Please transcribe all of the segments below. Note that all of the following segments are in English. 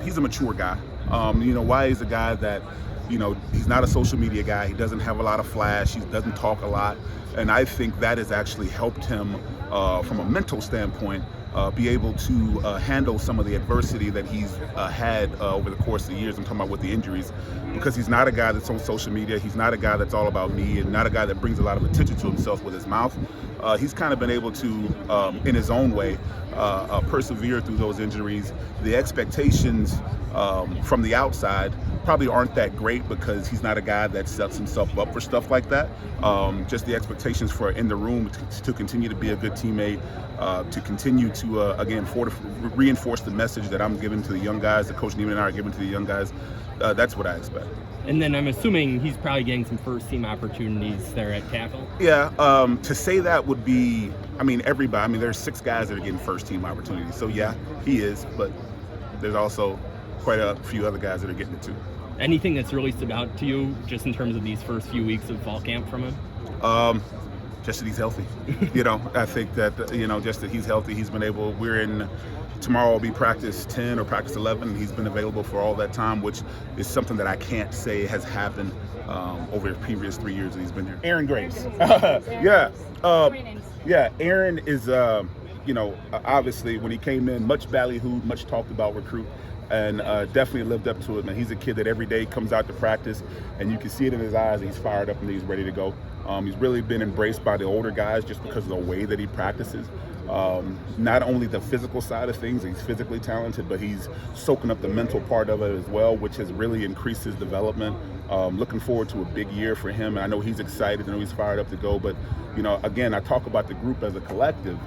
he's a mature guy. Why he's a guy that, he's not a social media guy. He doesn't have a lot of flash. He doesn't talk a lot. And I think that has actually helped him from a mental standpoint be able to handle some of the adversity that he's had over the course of the years. I'm talking about with the injuries, because he's not a guy that's on social media. He's not a guy that's all about me, and not a guy that brings a lot of attention to himself with his mouth. He's kind of been able to, in his own way, persevere through those injuries. The expectations from the outside probably aren't that great, because he's not a guy that sets himself up for stuff like that. Just the expectations for in the room to continue to be a good teammate, to continue to, again, reinforce the message that I'm giving to the young guys, that Coach Neiman and I are giving to the young guys. That's what I expect. And then I'm assuming he's probably getting some first-team opportunities there at tackle. Yeah, to say that would be, everybody. There's 6 guys that are getting first-team opportunities. So, yeah, he is, but there's also quite a few other guys that are getting it too. Anything that's really stood out to you just in terms of these first few weeks of fall camp from him? Just that he's healthy. I think that, just that he's healthy. He's been able, tomorrow will be practice 10 or practice 11. And he's been available for all that time, which is something that I can't say has happened over the previous 3 years that he's been here. Aaron Graves. Yeah. Aaron is, obviously when he came in, much ballyhooed, much talked about recruit. And definitely lived up to it. And he's a kid that every day comes out to practice, and you can see it in his eyes. He's fired up and he's ready to go. He's really been embraced by the older guys just because of the way that he practices. Not only the physical side of things, he's physically talented, but he's soaking up the mental part of it as well, which has really increased his development. Looking forward to a big year for him. And I know he's excited. I know he's fired up to go. But, again, I talk about the group as a collective.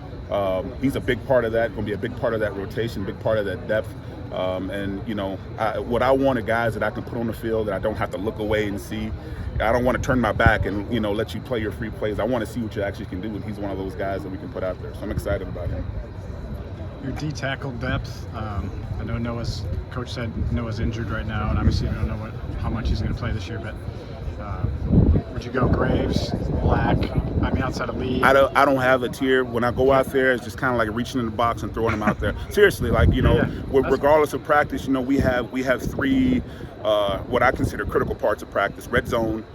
He's a big part of that, going to be a big part of that rotation, big part of that depth. What I want are guys that I can put on the field that I don't have to look away and see. I don't want to turn my back and, let you play your free plays. I want to see what you actually can do, and he's one of those guys that we can put out there. So I'm excited about him. Your D-tackle depth, I know coach said Noah's injured right now, and obviously we don't know how much he's going to play this year, but would you go Graves, Black, outside of Lee? I don't have a tier. When I go out there, it's just kind of like reaching in the box and throwing them out there. Seriously, regardless of practice, we have 3 what I consider critical parts of practice: red zone,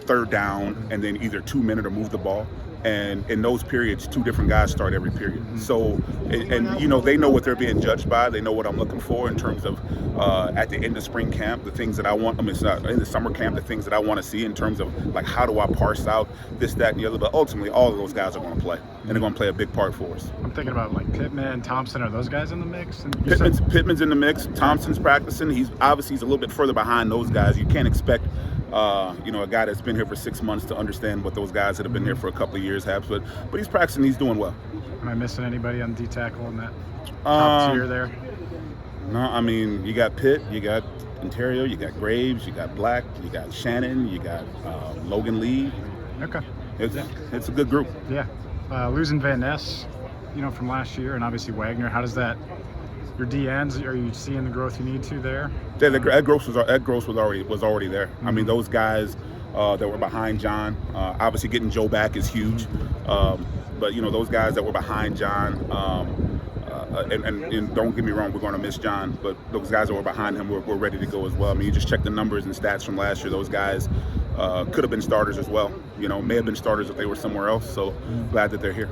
third down, and then either 2-minute or move the ball. And in those periods, 2 different guys start every period. So, they know what they're being judged by. They know what I'm looking for in terms of at the end of spring camp, the things that I want. In the summer camp, the things that I want to see in terms of how do I parse out this, that, and the other. But ultimately, all of those guys are going to play, and they're going to play a big part for us. I'm thinking about Pittman, Thompson. Are those guys in the mix? Pittman's in the mix. Thompson's practicing. He's a little bit further behind those guys. You can't expect a guy that's been here for 6 months to understand what those guys that have been here for a couple of years have. But he's practicing. He's doing well. Am I missing anybody on D-tackle in that top tier there? No, you got Pitt, you got Ontario, you got Graves, you got Black, you got Shannon, you got Logan Lee. Okay. It's a good group. Yeah. Losing Van Ness, from last year, and obviously Waggoner, how does that, your DNs, are you seeing the growth you need to there? Yeah, that growth was already there. Mm-hmm. Those guys that were behind John, obviously getting Joe back is huge. But those guys that were behind John, and don't get me wrong, we're going to miss John, but those guys that were behind him were ready to go as well. You just check the numbers and stats from last year. Those guys could have been starters as well. May have been starters if they were somewhere else. So glad that they're here.